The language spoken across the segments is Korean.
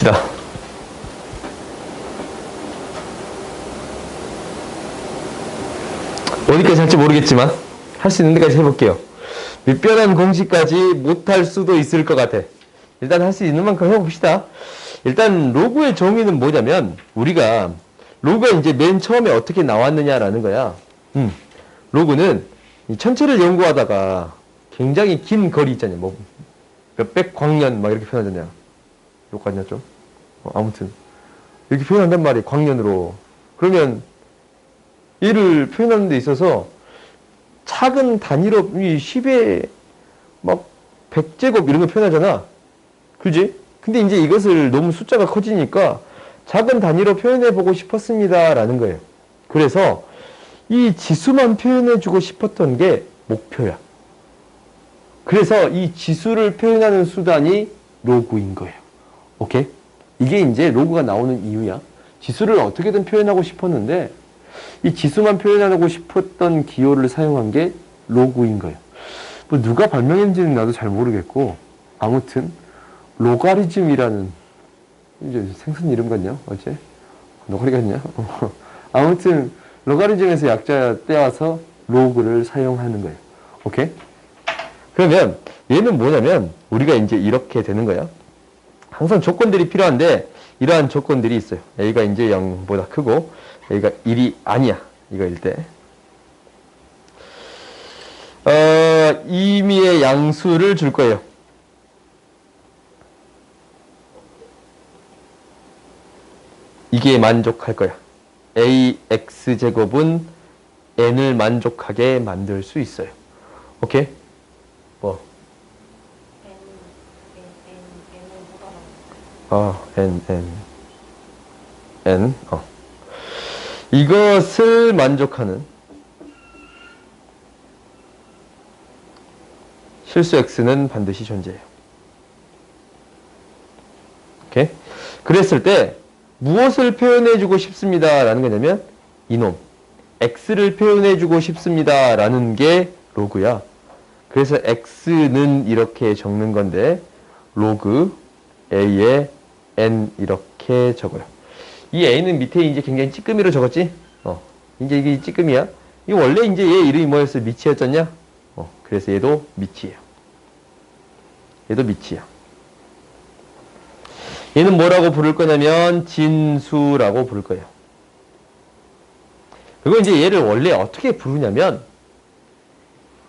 자, 어디까지 할지 모르겠지만 할 수 있는 데까지 해볼게요. 밑변환 공식까지 못할 수도 있을 것 같아. 일단 할 수 있는 만큼 해봅시다. 일단 로그의 정의는 뭐냐면 우리가 로그가 이제 맨 처음에 어떻게 나왔느냐라는 거야. 로그는 이 천체를 연구하다가 굉장히 긴 거리 있잖아요. 뭐 몇백 광년 막 이렇게 표현하잖아요. 욕하냐 좀? 아무튼 이렇게 표현한단 말이에요. 광년으로. 그러면 얘를 표현하는 데 있어서 작은 단위로 이 10의 막 100제곱 이런 거 표현하잖아. 그지? 근데 이제 이것을 너무 숫자가 커지니까 작은 단위로 표현해 보고 싶었습니다. 라는 거예요. 그래서 이 지수만 표현해 주고 싶었던 게 목표야. 그래서 이 지수를 표현하는 수단이 로그인 거예요. 오케이? 이게 이제 로그가 나오는 이유야. 지수를 어떻게든 표현하고 싶었는데 이 지수만 표현하고 싶었던 기호를 사용한 게 로그인 거예요. 뭐 누가 발명했는지는 나도 잘 모르겠고 아무튼 로가리즘이라는 이제 생선 이름 같냐? 어째? 노가리 같냐? 아무튼 로가리즘에서 약자 떼와서 로그를 사용하는 거예요. 오케이? 그러면 얘는 뭐냐면 우리가 이제 이렇게 되는 거야. 항상 조건들이 필요한데 이러한 조건들이 있어요. a가 이제 0보다 크고 a가 1이 아니야. 이거일 때. 임의의 양수를 줄 거예요. 이게 만족할 거야. ax제곱은 n을 만족하게 만들 수 있어요. 오케이? 뭐? n. 이것을 만족하는 실수 x는 반드시 존재해요. 오케이? 그랬을 때 무엇을 표현해주고 싶습니다. 라는 거냐면 이놈 x를 표현해주고 싶습니다. 라는 게 로그야. 그래서 x는 이렇게 적는 건데 로그 a에 n 이렇게 적어요. 이 a는 밑에 이제 굉장히 찌끄미로 적었지? 이제 이게 찌끄미야. 이 원래 이제 얘 이름이 뭐였어? 미치였잖냐? 그래서 얘도 미치예요. 얘도 미치야. 얘는 뭐라고 부를 거냐면 진수라고 부를 거예요. 그리고 이제 얘를 원래 어떻게 부르냐면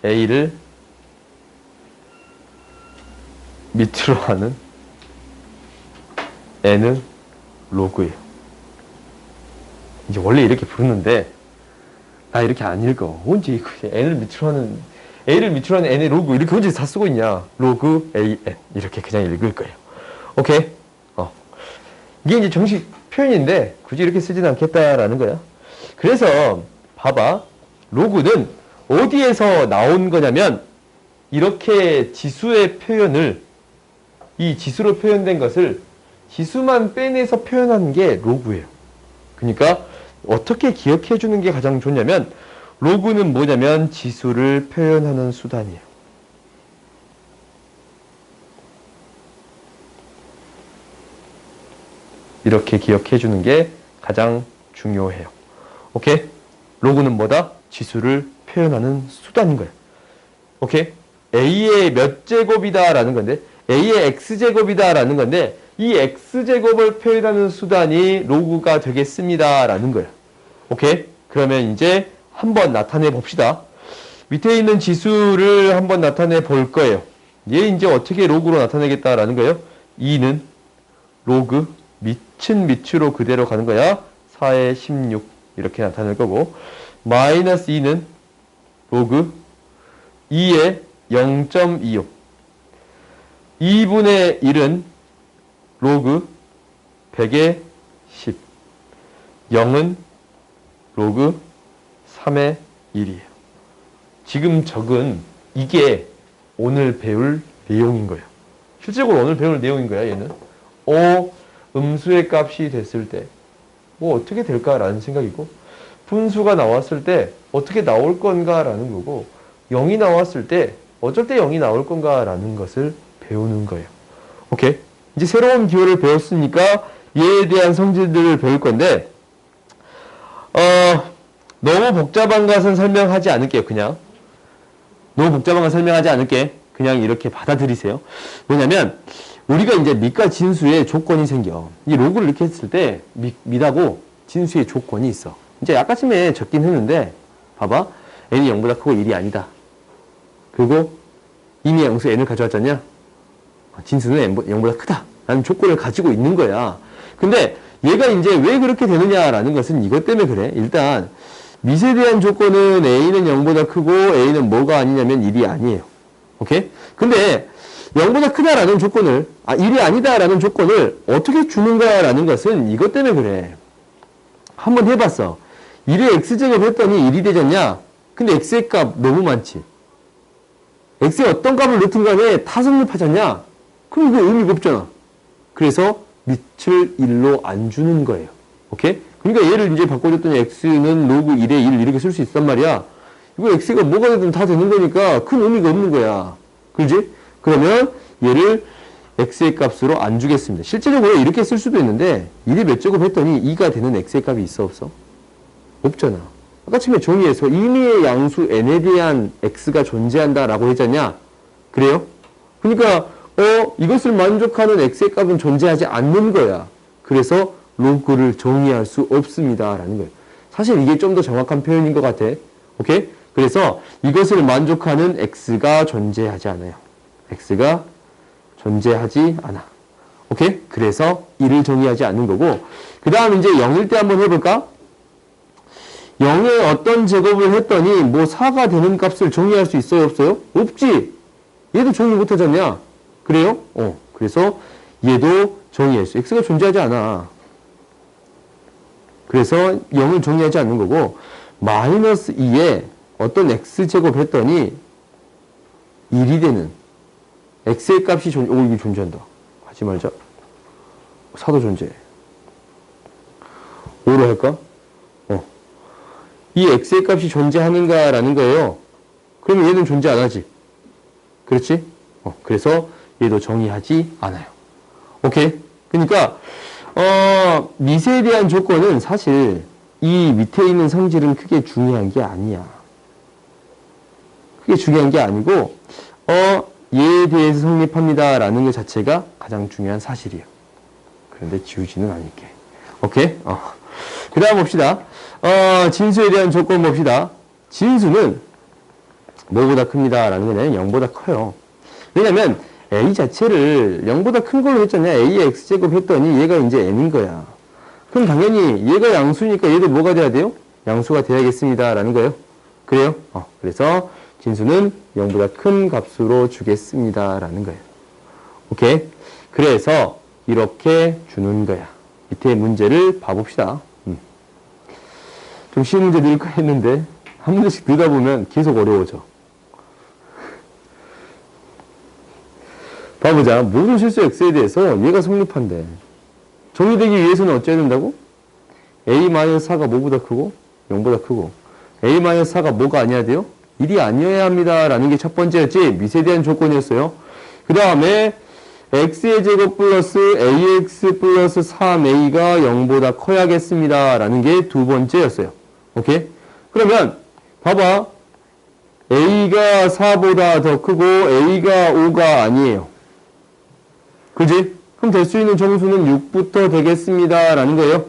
a를 밑으로 하는 n은 로그예요. 이제 원래 이렇게 부르는데 나 이렇게 안 읽어. 언제 n을 밑으로 하는 a를 밑으로 하는 n의 로그 이렇게 언제 다 쓰고 있냐? 로그 a n 이렇게 그냥 읽을 거예요. 오케이? 이게 이제 정식 표현인데 굳이 이렇게 쓰지는 않겠다라는 거야. 그래서 봐봐. 로그는 어디에서 나온 거냐면 이렇게 지수의 표현을 이 지수로 표현된 것을 지수만 빼내서 표현하는 게 로그예요. 그러니까 어떻게 기억해 주는 게 가장 좋냐면 로그는 뭐냐면 지수를 표현하는 수단이에요. 이렇게 기억해 주는 게 가장 중요해요. 오케이? 로그는 뭐다? 지수를 표현하는 수단인 거예요. 오케이? a의 몇 제곱이다 라는 건데 a의 x제곱이다 라는 건데 이 x제곱을 표현하는 수단이 로그가 되겠습니다 라는 거예요. 오케이? 그러면 이제 한번 나타내 봅시다. 밑에 있는 지수를 한번 나타내 볼 거예요. 얘 이제 어떻게 로그로 나타내겠다라는 거예요. 2는 로그 밑은 밑으로 그대로 가는 거야. 4에 16 이렇게 나타낼 거고 마이너스 2는 로그 2에 0.25 2분의 1은 로그 100에 10 0은 로그 3의 1이에요. 지금 적은 이게 오늘 배울 내용인 거예요. 실제로 오늘 배울 내용인 거야. 얘는 음수의 값이 됐을 때 뭐 어떻게 될까라는 생각이고 분수가 나왔을 때 어떻게 나올 건가라는 거고 0이 나왔을 때 어쩔 때 0이 나올 건가라는 것을 배우는 거예요. 오케이? 이제 새로운 기호를 배웠으니까 얘에 대한 성질들을 배울 건데, 너무 복잡한 것은 설명하지 않을게요, 그냥. 너무 복잡한 건 설명하지 않을게. 그냥 이렇게 받아들이세요. 왜냐면, 우리가 이제 밑과 진수의 조건이 생겨. 이 로그를 이렇게 했을 때, 밑하고 진수의 조건이 있어. 이제 아까쯤에 적긴 했는데, 봐봐. n이 0보다 크고 1이 아니다. 그리고 이미 양수 n을 가져왔잖냐? 진수는 0보다 크다. 라는 조건을 가지고 있는 거야. 근데 얘가 이제 왜 그렇게 되느냐라는 것은 이것 때문에 그래. 일단 밑에 대한 조건은 a는 0보다 크고 a는 뭐가 아니냐면 1이 아니에요. 오케이? 근데 0보다 크다라는 조건을 1이 아니다라는 조건을 어떻게 주는가라는 것은 이것 때문에 그래. 한번 해봤어. 1의 x제곱 했더니 1이 되졌냐? 근데 x의 값 너무 많지. x의 어떤 값을 넣든 간에 다 성립하잖냐? 그럼 이거 의미가 없잖아. 그래서 밑을 1로 안 주는 거예요. 오케이? 그러니까 얘를 이제 바꿔줬더니 x는 로그 1의 1 이렇게 쓸 수 있단 말이야. 이거 x가 뭐가 되든 다 되는 거니까 큰 의미가 없는 거야. 그렇지? 그러면 얘를 x의 값으로 안 주겠습니다. 실제적으로 이렇게 쓸 수도 있는데 1이 몇 제곱 했더니 2가 되는 x의 값이 있어 없어? 없잖아. 아까 처음에 정의에서 임의의 양수 n에 대한 x가 존재한다라고 했잖냐? 그래요? 그러니까 이것을 만족하는 x의 값은 존재하지 않는 거야. 그래서 로그를 정의할 수 없습니다라는 거예요. 사실 이게 좀 더 정확한 표현인 것 같아. 오케이? 그래서 이것을 만족하는 x가 존재하지 않아요. x가 존재하지 않아. 오케이? 그래서 1을 정의하지 않는 거고, 그 다음 이제 0일 때 한번 해볼까? 0의 어떤 제곱을 했더니 뭐 4가 되는 값을 정의할 수 있어요? 없어요? 없지. 얘도 정의 못하잖냐? 그래요? 그래서 얘도 정의할 수. x가 존재하지 않아. 그래서 0을 정의하지 않는 거고, 마이너스 2에 어떤 x제곱 했더니 1이 되는 x의 값이 이게 존재한다. 하지 말자. 4도 존재해. 5로 할까? 이 x의 값이 존재하는가라는 거예요. 그러면 얘는 존재 안 하지. 그렇지? 그래서 얘도 정의하지 않아요. 오케이? 그러니까 밑에 대한 조건은 사실 이 밑에 있는 성질은 크게 중요한 게 아니야. 크게 중요한 게 아니고 얘에 대해서 성립합니다라는 것 자체가 가장 중요한 사실이에요. 그런데 지우지는 않을게. 오케이? 그 다음 봅시다. 진수에 대한 조건 봅시다. 진수는 뭐보다 큽니다 라는 거는 0보다 커요. 왜냐면 a 자체를 0보다 큰 걸로 했잖아요. a의 x제곱 했더니 얘가 이제 n인 거야. 그럼 당연히 얘가 양수니까 얘도 뭐가 돼야 돼요? 양수가 돼야겠습니다 라는 거예요. 그래요? 그래서 진수는 0보다 큰 값으로 주겠습니다 라는 거예요. 오케이? 그래서 이렇게 주는 거야. 밑에 문제를 봐봅시다. 좀 쉬운 문제 넣을까 했는데 한 문제씩 넣다 보면 계속 어려워져. 봐보자. 모든 실수 x에 대해서 얘가 성립한대. 정의되기 위해서는 어찌해야 된다고? a-4가 뭐보다 크고 0보다 크고 a-4가 뭐가 아니어야 돼요? 1이 아니어야 합니다 라는 게 첫 번째였지. 밑에 대한 조건이었어요. 그 다음에 x의 제곱 플러스 ax 플러스 3a가 0보다 커야겠습니다 라는 게 두 번째였어요. 오케이? 그러면 봐봐. a가 4보다 더 크고 a가 5가 아니에요. 그지? 그럼 될 수 있는 정수는 6부터 되겠습니다 라는 거예요.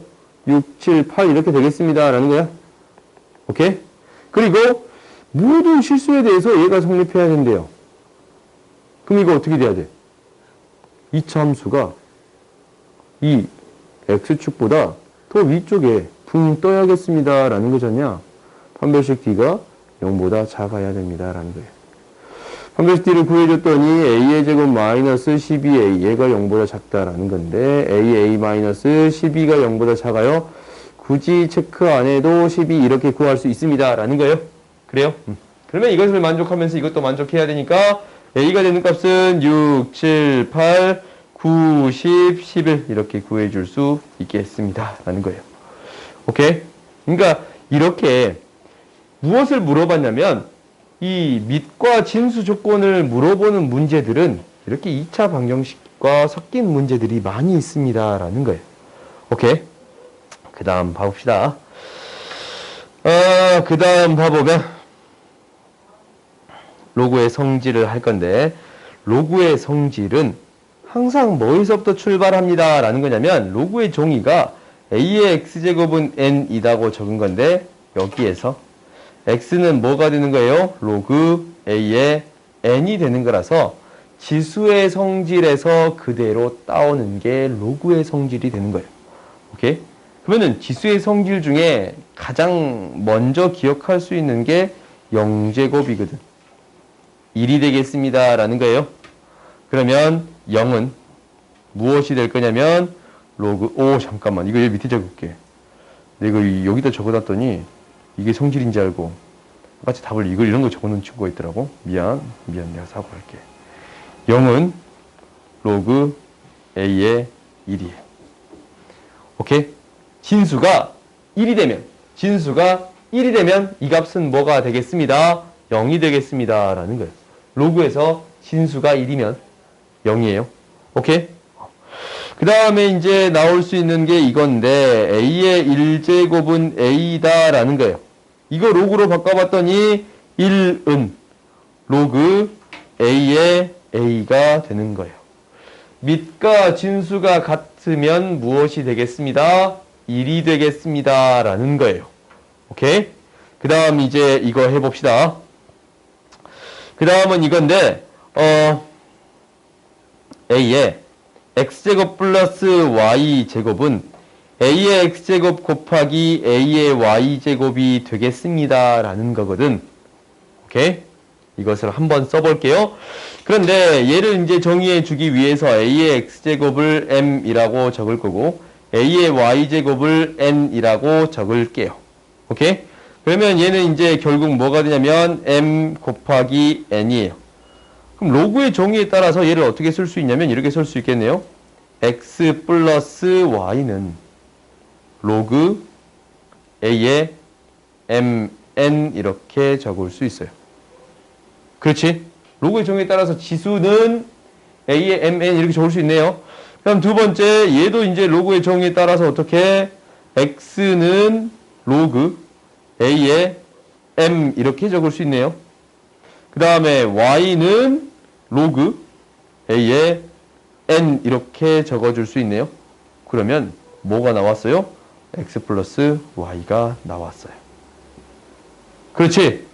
6, 7, 8 이렇게 되겠습니다 라는 거야. 오케이? 그리고 모든 실수에 대해서 얘가 성립해야 된대요. 그럼 이거 어떻게 돼야 돼? 이차 함수가 이 x축보다 더 위쪽에 붕 떠야겠습니다 라는 거잖냐. 판별식 d가 0보다 작아야 됩니다 라는 거예요. 판별식 d를 구해줬더니 a의 제곱 마이너스 12a 얘가 0보다 작다라는 건데 a 마이너스 12가 0보다 작아요. 굳이 체크 안 해도 12 이렇게 구할 수 있습니다 라는 거예요. 그래요? 그러면 이것을 만족하면서 이것도 만족해야 되니까 a가 되는 값은 6, 7, 8, 9, 10, 11 이렇게 구해줄 수 있겠습니다 라는 거예요. 오케이? 그러니까 이렇게 무엇을 물어봤냐면 이 밑과 진수 조건을 물어보는 문제들은 이렇게 2차 방정식 것과 섞인 문제들이 많이 있습니다. 라는 거예요. 오케이. 그 다음 봐봅시다. 그 다음 봐보면, 로그의 성질을 할 건데, 로그의 성질은 항상 뭐에서부터 출발합니다. 라는 거냐면, 로그의 종이가 a의 x제곱은 n이라고 적은 건데, 여기에서 x는 뭐가 되는 거예요? 로그 a의 n이 되는 거라서, 지수의 성질에서 그대로 따오는 게 로그의 성질이 되는 거예요. 오케이? 그러면은 지수의 성질 중에 가장 먼저 기억할 수 있는 게 0제곱이거든. 1이 되겠습니다. 라는 거예요. 그러면 0은 무엇이 될 거냐면 잠깐만. 이거 여기 밑에 적을게. 내가 여기다 적어놨더니 이게 성질인지 알고 똑같이 답을 이런 거 적어놓은 친구가 있더라고. 미안. 내가 사과할게. 0은 로그 a의 1이에요. 오케이? 진수가 1이 되면 이 값은 뭐가 되겠습니다? 0이 되겠습니다. 라는 거예요. 로그에서 진수가 1이면 0이에요. 오케이? 그 다음에 이제 나올 수 있는 게 이건데 a의 1제곱은 a다 라는 거예요. 이거 로그로 바꿔봤더니 1은 로그 a의 a가 되는 거예요. 밑과 진수가 같으면 무엇이 되겠습니다? 1이 되겠습니다. 라는 거예요. 오케이? 그 다음 이제 이거 해봅시다. 그 다음은 이건데, a의 x제곱 플러스 y제곱은 a의 x제곱 곱하기 a의 y제곱이 되겠습니다. 라는 거거든. 오케이? 이것을 한번 써볼게요. 그런데 얘를 이제 정의해 주기 위해서 a의 x제곱을 m이라고 적을 거고 a의 y제곱을 n이라고 적을게요. 오케이? 그러면 얘는 이제 결국 뭐가 되냐면 m 곱하기 n이에요. 그럼 로그의 정의에 따라서 얘를 어떻게 쓸 수 있냐면 이렇게 쓸 수 있겠네요. x 플러스 y는 로그 a의 mn 이렇게 적을 수 있어요. 그렇지? 로그의 정의에 따라서 지수는 a의 mn 이렇게 적을 수 있네요. 그럼 두 번째 얘도 이제 로그의 정의에 따라서 어떻게 x는 로그 a의 m 이렇게 적을 수 있네요. 그 다음에 y는 로그 a의 n 이렇게 적어줄 수 있네요. 그러면 뭐가 나왔어요? x 플러스 y가 나왔어요. 그렇지?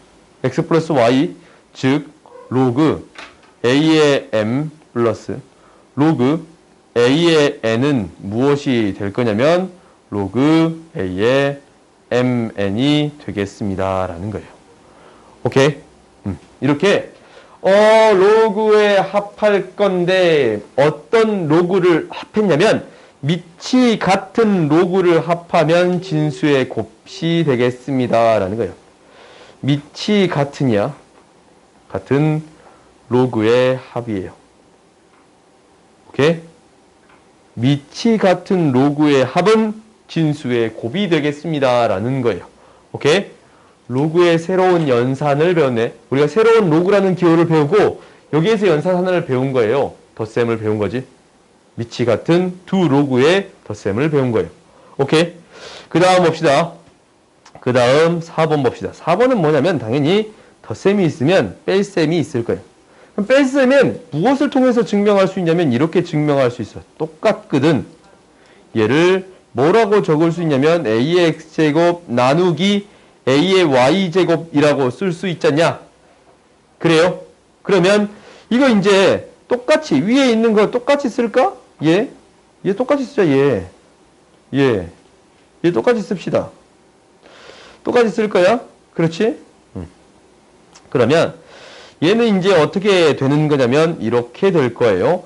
x 플러스 y 즉 로그 a의 m 플러스 로그 a의 n은 무엇이 될 거냐면 로그 a의 mn이 되겠습니다. 라는 거예요. 오케이? 이렇게 로그에 합할 건데 어떤 로그를 합했냐면 밑이 같은 로그를 합하면 진수의 곱이 되겠습니다. 라는 거예요. 밑이 같으냐? 같은 로그의 합이에요. 오케이? 밑이 같은 로그의 합은 진수의 곱이 되겠습니다. 라는 거예요. 오케이? 로그의 새로운 연산을 배웠네. 우리가 새로운 로그라는 기호를 배우고 여기에서 연산 하나를 배운 거예요. 덧셈을 배운 거지. 밑이 같은 두 로그의 덧셈을 배운 거예요. 오케이? 그 다음 봅시다. 그 다음 4번 봅시다. 4번은 뭐냐면 당연히 덧셈이 있으면 뺄셈이 있을 거예요. 그럼 뺄셈은 무엇을 통해서 증명할 수 있냐면 이렇게 증명할 수 있어. 똑같거든. 얘를 뭐라고 적을 수 있냐면 a의 x제곱 나누기 a의 y제곱이라고 쓸 수 있잖냐? 그래요? 그러면 이거 이제 똑같이 위에 있는 거 똑같이 쓸까? 얘 똑같이 쓰자. 얘 똑같이 씁시다. 똑같이 쓸 거야? 그렇지? 그러면 얘는 이제 어떻게 되는 거냐면 이렇게 될 거예요.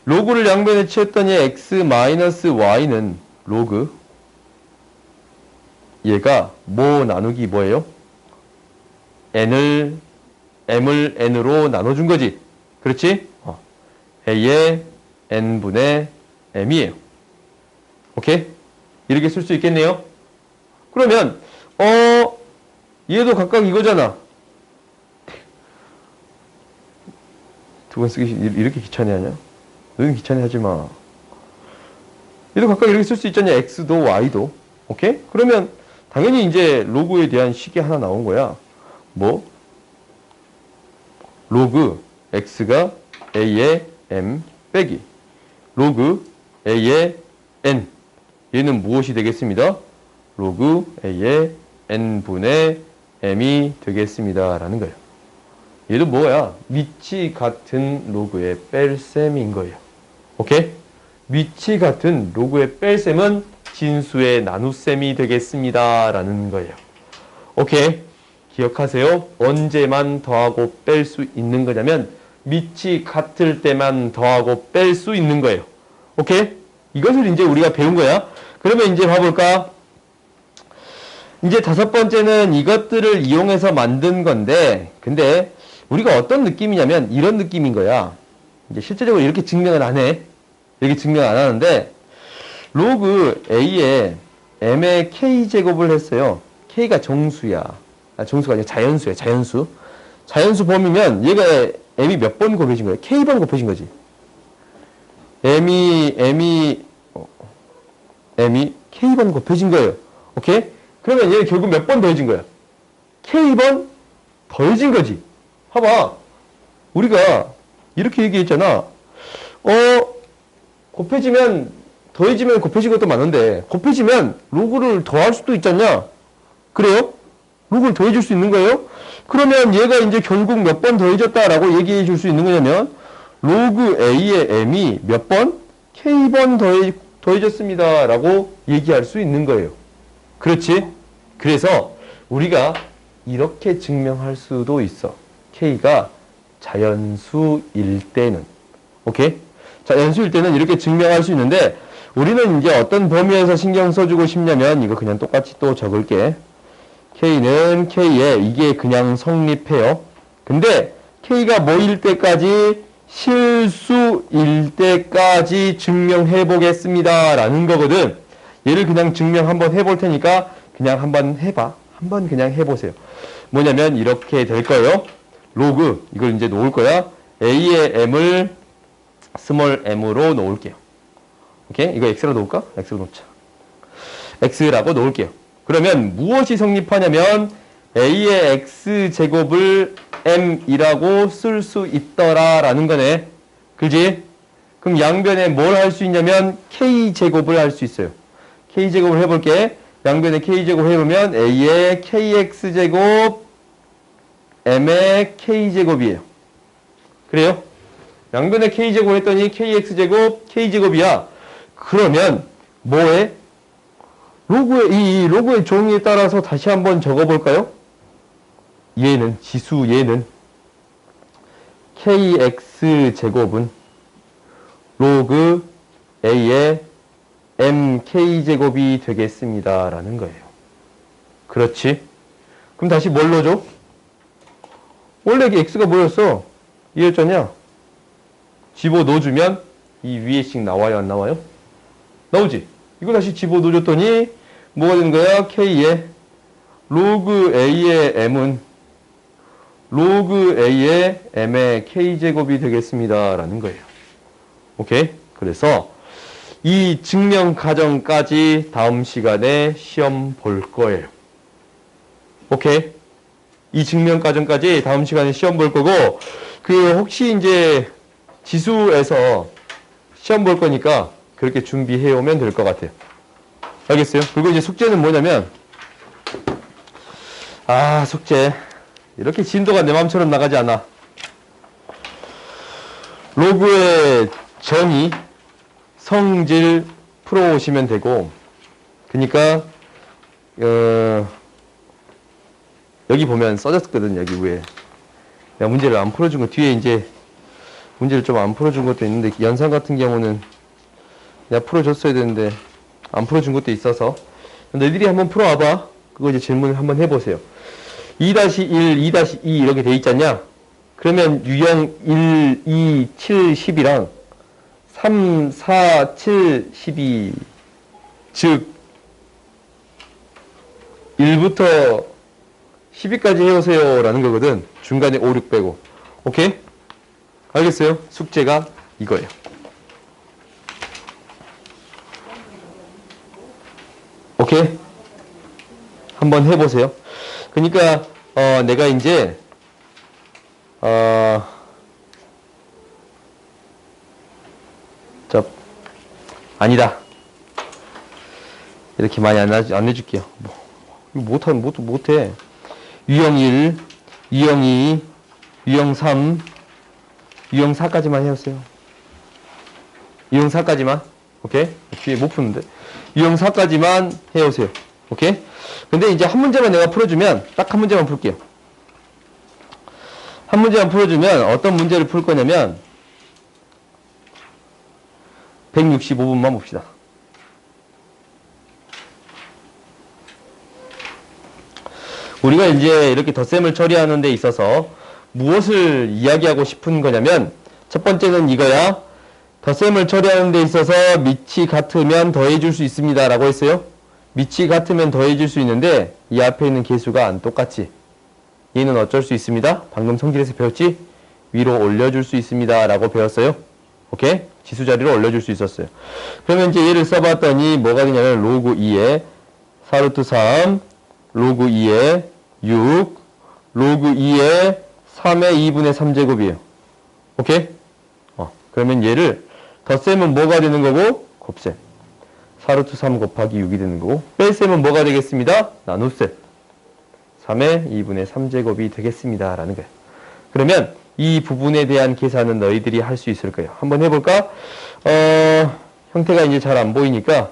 로그를 양변에 치웠더니 x-y는 로그 얘가 뭐 나누기 뭐예요? m을 n으로 나눠준 거지. 그렇지? a의 n분의 m이에요. 오케이? 이렇게 쓸 수 있겠네요. 그러면 얘도 각각 이거잖아. 두 번 쓰기 이렇게 귀찮아하냐? 너는 귀찮아하지 마. 얘도 각각 이렇게 쓸 수 있잖냐. x도 y도. 오케이? 그러면 당연히 이제 로그에 대한 식이 하나 나온 거야. 뭐? 로그 x가 a의 m 빼기 로그 a의 n. 얘는 무엇이 되겠습니다? 로그 a의 n분의 m이 되겠습니다. 라는 거예요. 얘도 뭐야? 위치 같은 로그의 뺄셈인 거예요. 오케이? 위치 같은 로그의 뺄셈은 진수의 나눗셈이 되겠습니다. 라는 거예요. 오케이? 기억하세요. 언제만 더하고 뺄 수 있는 거냐면 위치 같을 때만 더하고 뺄 수 있는 거예요. 오케이? 이것을 이제 우리가 배운 거야. 그러면 이제 봐볼까? 이제 다섯 번째는 이것들을 이용해서 만든 건데, 근데 우리가 어떤 느낌이냐면 이런 느낌인 거야. 이제 실제적으로 이렇게 증명을 안 해. 이렇게 증명 안 하는데, 로그 A에 M의 K제곱을 했어요. K가 정수야. 정수가 아니라 자연수야, 자연수. 자연수 범위면 얘가 M이 몇 번 곱해진 거야? K번 곱해진 거지. M이 K번 곱해진 거예요. 오케이? 그러면 얘 결국 몇 번 더해진 거야? K번 더해진 거지. 봐봐. 우리가 이렇게 얘기했잖아. 곱해지면, 더해지면 곱해진 것도 많은데, 곱해지면 로그를 더할 수도 있잖냐? 그래요? 로그를 더해줄 수 있는 거예요? 그러면 얘가 이제 결국 몇 번 더해졌다라고 얘기해 줄 수 있는 거냐면, 로그 A의 M이 몇 번? K번 더해졌습니다. 라고 얘기할 수 있는 거예요. 그렇지? 그래서 우리가 이렇게 증명할 수도 있어. K가 자연수일 때는. 오케이? 자연수일 때는 이렇게 증명할 수 있는데, 우리는 이제 어떤 범위에서 신경 써주고 싶냐면, 이거 그냥 똑같이 또 적을게. K는 K에 이게 그냥 성립해요. 근데 K가 뭐일 때까지? 실수일 때까지 증명해 보겠습니다. 라는 거거든. 얘를 그냥 증명 한번 해볼 테니까 그냥 한번 해봐. 한번 그냥 해보세요. 뭐냐면 이렇게 될 거예요. 로그, 이걸 이제 놓을 거야. A의 M을 스몰 m으로 놓을게요. 오케이? 이거 x로 놓을까? x로 놓자. x라고 놓을게요. 그러면 무엇이 성립하냐면 a의 x제곱을 m이라고 쓸 수 있더라 라는 거네. 그지? 그럼 양변에 뭘 할 수 있냐면 k제곱을 할 수 있어요. k제곱을 해볼게. 양변에 k제곱 해보면 a의 kx제곱 m의 k제곱이에요. 그래요? 양변에 k제곱 했더니 kx제곱 k제곱이야. 그러면 뭐해? 이 로그의 종이에 따라서 다시 한번 적어볼까요? 얘는 지수 얘는 kx제곱은 로그 a의 mk제곱이 되겠습니다. 라는 거예요. 그렇지? 그럼 다시 뭘 넣어줘? 원래 x가 뭐였어? 이랬잖냐? 집어넣어주면 이 위에씩 나와요, 안 나와요? 나오지? 이거 다시 집어넣어줬더니 뭐가 되는 거야? k에 로그 a의 m은 로그 a의 m의 k제곱이 되겠습니다. 라는 거예요. 오케이? 그래서 이 증명 과정까지 다음 시간에 시험 볼 거예요. 오케이? 이 증명 과정까지 다음 시간에 시험 볼 거고, 혹시 이제 지수에서 시험 볼 거니까 그렇게 준비해 오면 될 것 같아요. 알겠어요? 그리고 이제 숙제는 뭐냐면, 숙제. 이렇게 진도가 내 마음처럼 나가지 않아. 로그의 정의, 성질 풀어오시면 되고, 그러니까 여기 보면 써졌거든, 여기 위에. 내가 문제를 안 풀어준 거, 뒤에 이제 문제를 좀 안 풀어준 것도 있는데, 연산 같은 경우는 내가 풀어줬어야 되는데 안 풀어준 것도 있어서 너희들이 한번 풀어와봐. 그거 이제 질문을 한번 해보세요. 2-1, 2-2 이렇게 돼 있잖냐? 그러면 유형 1, 2, 7, 10이랑 3, 4, 7, 12 즉 1부터 12까지 해오세요 라는 거거든. 중간에 5, 6 빼고. 오케이? 알겠어요? 숙제가 이거예요. 오케이? 한번 해보세요. 그러니까 내가 이제 아니다. 이렇게 많이 안 해줄게요. 이거 못해. 유형 1, 유형 2, 유형 3, 유형 4까지만 해보세요. 유형 4까지만. 오케이? 뒤에 못 푸는데. 유형 4까지만 해오세요. 오케이? 근데 이제 한 문제만 내가 풀어주면, 딱 한 문제만 풀게요. 한 문제만 풀어주면 어떤 문제를 풀 거냐면, 165분만 봅시다. 우리가 이제 이렇게 덧셈을 처리하는 데 있어서 무엇을 이야기하고 싶은 거냐면, 첫 번째는 이거야. 덧셈을 처리하는 데 있어서 밑이 같으면 더해줄 수 있습니다 라고 했어요. 밑이 같으면 더해줄 수 있는데 이 앞에 있는 개수가 안 똑같지. 얘는 어쩔 수 있습니다. 방금 성질에서 배웠지? 위로 올려줄 수 있습니다 라고 배웠어요. 오케이? 지수 자리로 올려줄 수 있었어요. 그러면 이제 얘를 써봤더니 뭐가 되냐면 로그 2에 4루트 3, 로그 2에 6, 로그 2에 3의 2분의 3제곱이에요. 오케이? 그러면 얘를 덧셈은 뭐가 되는 거고? 곱셈. 4루트 3 곱하기 6이 되는 거고, 뺄셈은 뭐가 되겠습니다? 나눗셈. 3의 2분의 3제곱이 되겠습니다 라는 거예요. 그러면 이 부분에 대한 계산은 너희들이 할 수 있을 거예요. 한번 해볼까? 형태가 이제 잘 안 보이니까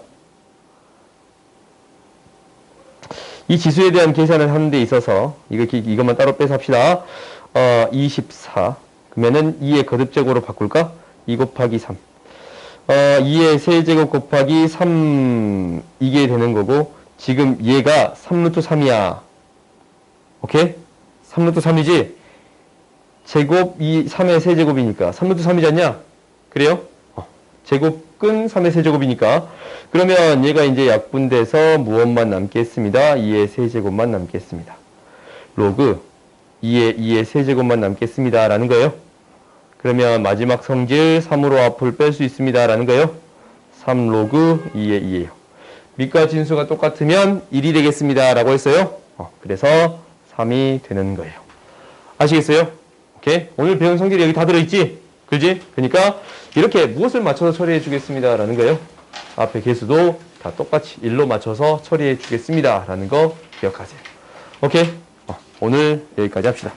이 지수에 대한 계산을 하는 데 있어서 이것만 따로 빼서 합시다. 24 그러면은 2의 거듭제곱으로 바꿀까? 2 곱하기 3 2의 세제곱 곱하기 3 이게 되는 거고, 지금 얘가 3루트 3이야. 오케이? 3루트 3이지? 제곱 3의 세제곱이니까 3루트 3이지 않냐? 그래요? 제곱근 3의 세제곱이니까, 그러면 얘가 이제 약분돼서 무엇만 남겠습니다? 2의 세제곱만 남겠습니다. 로그 2의 세제곱만 남겠습니다 라는 거예요. 그러면 마지막 성질 3으로 앞을 뺄 수 있습니다 라는 거예요. 3 로그 2의 2예요. 밑과 진수가 똑같으면 1이 되겠습니다 라고 했어요. 그래서 3이 되는 거예요. 아시겠어요? 오케이? 오늘 배운 성질이 여기 다 들어있지? 그지? 그러니까 이렇게 무엇을 맞춰서 처리해 주겠습니다 라는 거예요. 앞에 개수도 다 똑같이 1로 맞춰서 처리해 주겠습니다 라는 거 기억하세요. 오케이? 오늘 여기까지 합시다.